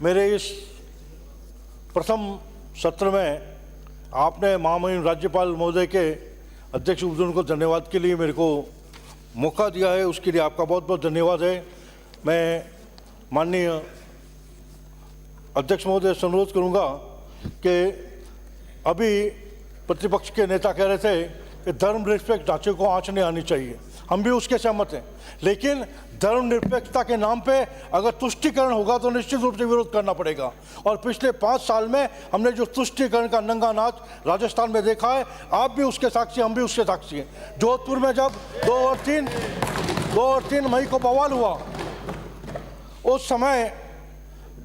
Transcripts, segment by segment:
मेरे इस प्रथम सत्र में आपने महामहिम राज्यपाल महोदय के अध्यक्ष उद्घाटन को धन्यवाद के लिए मेरे को मौका दिया है, उसके लिए आपका बहुत बहुत धन्यवाद है। मैं माननीय अध्यक्ष महोदय से अनुरोध करूंगा कि अभी प्रतिपक्ष के नेता कह रहे थे कि धर्मनिरपेक्ष ढांचे को आंच नहीं आनी चाहिए, हम भी उसके सहमत हैं, लेकिन धर्मनिरपेक्षता के नाम पे अगर तुष्टीकरण होगा तो निश्चित रूप से विरोध करना पड़ेगा। और पिछले 5 साल में हमने जो तुष्टीकरण का नंगा नाच राजस्थान में देखा है, आप भी उसके साक्षी, हम भी उसके साक्षी हैं। जोधपुर में जब 2 और 3 मई को बवाल हुआ, उस समय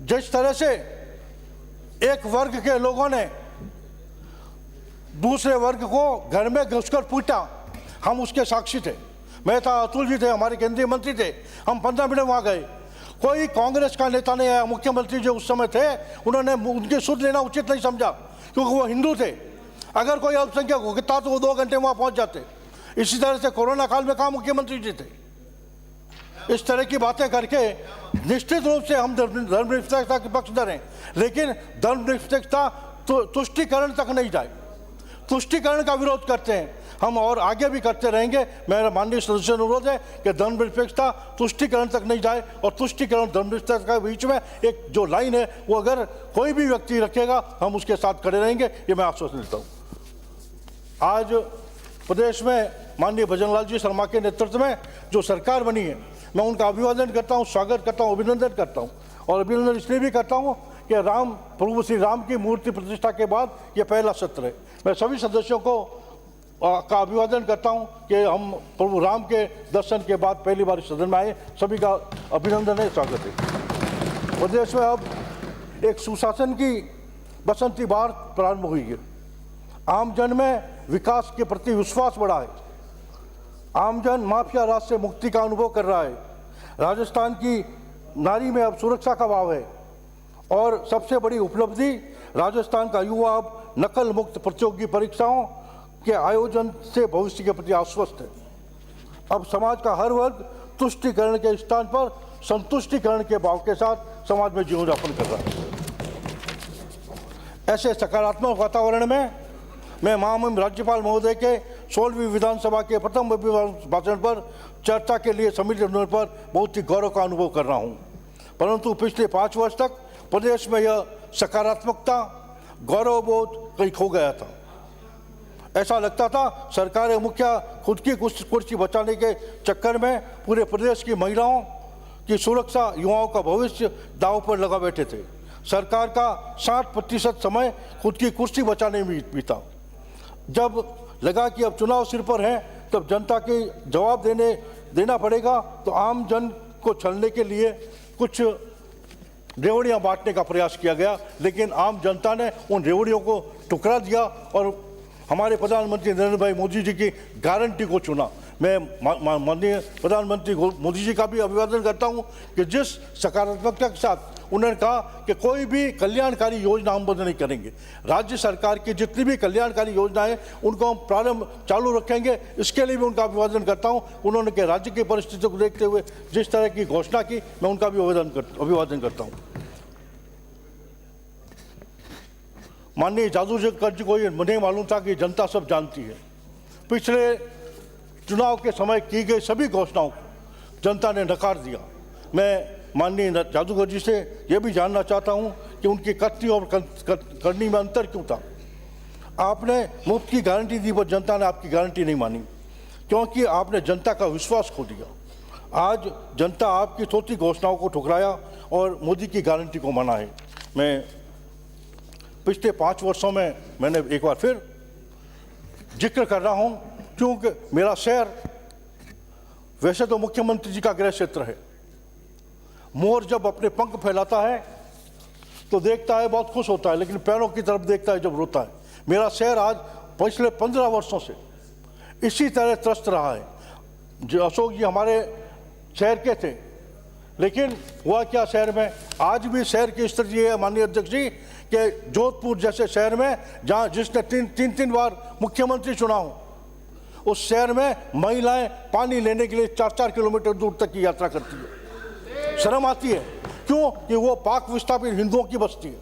जिस तरह से एक वर्ग के लोगों ने दूसरे वर्ग को घर में घुसकर पीटा, हम उसके साक्षी थे। मैं था, अतुल जी थे, हमारे केंद्रीय मंत्री थे, हम 15 मिनट वहाँ गए। कोई कांग्रेस का नेता नहीं आया। मुख्यमंत्री जो उस समय थे, उन्होंने उनकी सुध लेना उचित नहीं समझा, क्योंकि वो हिंदू थे। अगर कोई अल्पसंख्यक होता तो वो 2 घंटे वहाँ पहुँच जाते। इसी तरह से कोरोना काल में कहाँ मुख्यमंत्री जी थे। इस तरह की बातें करके निश्चित रूप से हम धर्मनिरपेक्षता के पक्षधर हैं, लेकिन धर्मनिरपेक्षता तुष्टीकरण तक नहीं जाए। तुष्टीकरण का विरोध करते हैं हम, और आगे भी करते रहेंगे। मेरा माननीय सदस्य अनुरोध है कि धर्मनिरपेक्षता तुष्टीकरण तक नहीं जाए, और तुष्टीकरण धर्मनिरपेक्षता के बीच में एक जो लाइन है, वो अगर कोई भी व्यक्ति रखेगा, हम उसके साथ खड़े रहेंगे, ये मैं आश्वासन देता हूँ। आज प्रदेश में माननीय भजनलाल जी शर्मा के नेतृत्व में जो सरकार बनी है, मैं उनका अभिवादन करता हूँ, स्वागत करता हूँ, अभिनंदन करता हूँ। और अभिनंदन इसलिए भी करता हूँ कि प्रभु श्री राम की मूर्ति प्रतिष्ठा के बाद ये पहला सत्र है। मैं सभी सदस्यों को का अभिवादन करता हूं कि हम प्रभु राम के दर्शन के बाद पहली बार सदन में आए। सभी का अभिनंदन है, स्वागत है। प्रदेश में अब एक सुशासन की बसंती बहार प्रारंभ हुई है। आमजन में विकास के प्रति विश्वास बढ़ा है। आमजन माफिया राज से मुक्ति का अनुभव कर रहा है। राजस्थान की नारी में अब सुरक्षा का भाव है, और सबसे बड़ी उपलब्धि, राजस्थान का युवा अब नकल मुक्त प्रतियोगी परीक्षाओं के आयोजन से भविष्य के प्रति आश्वस्त है। अब समाज का हर वर्ग तुष्टीकरण के स्थान पर संतुष्टीकरण के भाव के साथ समाज में जीवन यापन कर रहा है। ऐसे सकारात्मक वातावरण में मैं महामहिम राज्यपाल महोदय के 16वीं विधानसभा के प्रथम भाषण पर चर्चा के लिए सम्मिलित होने पर बहुत ही गौरव का अनुभव कर रहा हूँ। परंतु पिछले 5 वर्ष तक प्रदेश में यह सकारात्मकता, गौरवबोध कहीं खो गया था। ऐसा लगता था सरकार मुखिया खुद की कुर्सी बचाने के चक्कर में पूरे प्रदेश की महिलाओं की सुरक्षा, युवाओं का भविष्य दांव पर लगा बैठे थे। सरकार का 60% समय खुद की कुर्सी बचाने में बीता। जब लगा कि अब चुनाव सिर पर है, तब जनता के जवाब देना पड़ेगा, तो आम जन को छलने के लिए कुछ रेवड़ियाँ बांटने का प्रयास किया गया, लेकिन आम जनता ने उन रेवड़ियों को ठुकरा दिया और हमारे प्रधानमंत्री नरेंद्र भाई मोदी जी की गारंटी को चुना। मैं माननीय प्रधानमंत्री मोदी जी का भी अभिवादन करता हूं कि जिस सकारात्मकता के साथ उन्होंने कहा कि कोई भी कल्याणकारी योजना हम बंद नहीं करेंगे। राज्य सरकार की जितनी भी कल्याणकारी योजनाएं उनको हम प्रारंभ चालू रखेंगे, इसके लिए भी उनका अभिवादन करता हूं। उन्होंने के राज्य की परिस्थितियों को देखते हुए जिस तरह की घोषणा की, मैं उनका भी अभिवादन करता हूँ। माननीय जादूगर जी को ये नहीं मालूम था कि जनता सब जानती है। पिछले चुनाव के समय की गई सभी घोषणाओं को जनता ने नकार दिया। मैं माननीय जादूगर जी से ये भी जानना चाहता हूं कि उनकी कथनी और करनी में अंतर क्यों था। आपने मुफ्त की गारंटी दी, पर जनता ने आपकी गारंटी नहीं मानी, क्योंकि आपने जनता का विश्वास खो दिया। आज जनता आपकी छोटी घोषणाओं को ठुकराया और मोदी की गारंटी को माना है। मैं पिछले 5 वर्षों में मैंने एक बार फिर जिक्र कर रहा हूं, क्योंकि मेरा शहर वैसे तो मुख्यमंत्री जी का गृह क्षेत्र है। मोर जब अपने पंख फैलाता है तो देखता है, बहुत खुश होता है, लेकिन पैरों की तरफ देखता है जब रोता है। मेरा शहर आज पिछले 15 वर्षों से इसी तरह त्रस्त रहा है। जो अशोक जी हमारे शहर के थे, लेकिन हुआ क्या शहर में, आज भी शहर की स्थिति है माननीय अध्यक्ष जी कि जोधपुर जैसे शहर में, जहां जिसने 3 बार मुख्यमंत्री चुना हो, उस शहर में महिलाएं पानी लेने के लिए 4-4 किलोमीटर दूर तक की यात्रा करती है। शर्म आती है। क्यों कि वो पाक विस्थापित हिंदुओं की बस्ती है,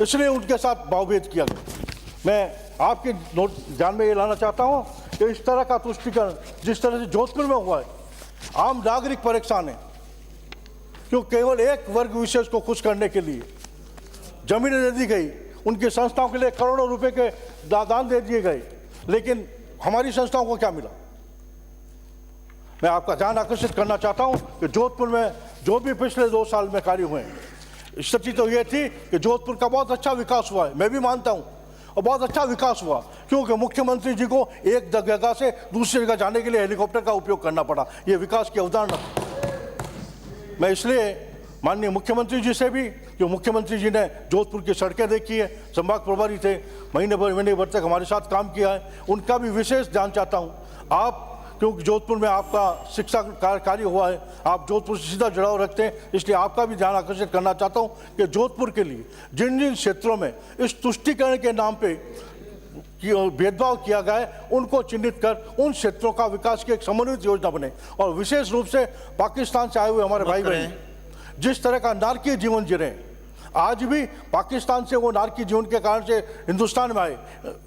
इसलिए उनके साथ भावभेद किया गया। मैं आपके ध्यान में ये लाना चाहता हूँ कि इस तरह का तुष्टीकरण जिस तरह से जोधपुर में हुआ है, आम नागरिक परेशान है, क्यों केवल एक वर्ग विशेष को खुश करने के लिए जमीनें दे दी गई, उनकी संस्थाओं के लिए करोड़ों रुपए के दान दे दिए गए, लेकिन हमारी संस्थाओं को क्या मिला। मैं आपका ध्यान आकर्षित करना चाहता हूं कि जोधपुर में जो भी पिछले 2 साल में कार्य हुए हैं, स्थिति तो ये थी कि जोधपुर का बहुत अच्छा विकास हुआ है, मैं भी मानता हूं, और बहुत अच्छा विकास हुआ क्योंकि मुख्यमंत्री जी को एक जगह से दूसरी जगह जाने के लिए हेलीकॉप्टर का उपयोग करना पड़ा। ये विकास की अवधारणा। मैं इसलिए माननीय मुख्यमंत्री जी से भी, जो मुख्यमंत्री जी ने जोधपुर की सड़कें देखी है, संभाग प्रभारी थे, महीने भर तक हमारे साथ काम किया है, उनका भी विशेष ध्यान चाहता हूँ। आप क्योंकि जोधपुर में आपका शिक्षा कार्य हुआ है, आप जोधपुर से सीधा जुड़ाव रखते हैं, इसलिए आपका भी ध्यान आकर्षित करना चाहता हूँ कि जोधपुर के लिए जिन जिन क्षेत्रों में इस तुष्टीकरण के नाम पे भेदभाव किया गया है, उनको चिन्हित कर उन क्षेत्रों का विकास की एक समन्वित योजना बने। और विशेष रूप से पाकिस्तान से आए हुए हमारे भाई बहन जिस तरह का नारकीय जीवन जी रहे हैं, आज भी पाकिस्तान से वो नारकीय जीवन के कारण से हिंदुस्तान में आए,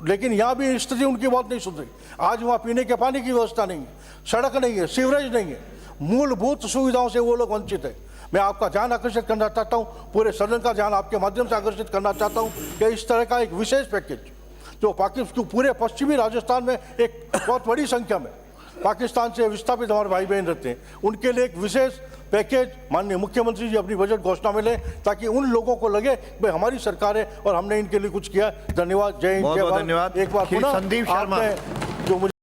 लेकिन यहाँ भी स्थिति उनकी बहुत नहीं सुधरी। आज वहाँ पीने के पानी की व्यवस्था नहीं है, सड़क नहीं है, सीवरेज नहीं है, मूलभूत सुविधाओं से वो लोग वंचित है। मैं आपका ध्यान आकर्षित करना चाहता हूँ, पूरे सदन का ध्यान आपके माध्यम से आकर्षित करना चाहता हूँ कि इस तरह का एक विशेष पैकेज जो पाकिस्तान पूरे पश्चिमी राजस्थान में एक बहुत बड़ी संख्या में पाकिस्तान से विस्थापित हमारे भाई बहन रहते हैं, उनके लिए एक विशेष पैकेज माननीय मुख्यमंत्री जी अपनी बजट घोषणा में लें, ताकि उन लोगों को लगे भाई हमारी सरकार है और हमने इनके लिए कुछ किया। धन्यवाद। जय हिंद, जय भारत। एक बार पुनः संदीप शर्मा जो मुझे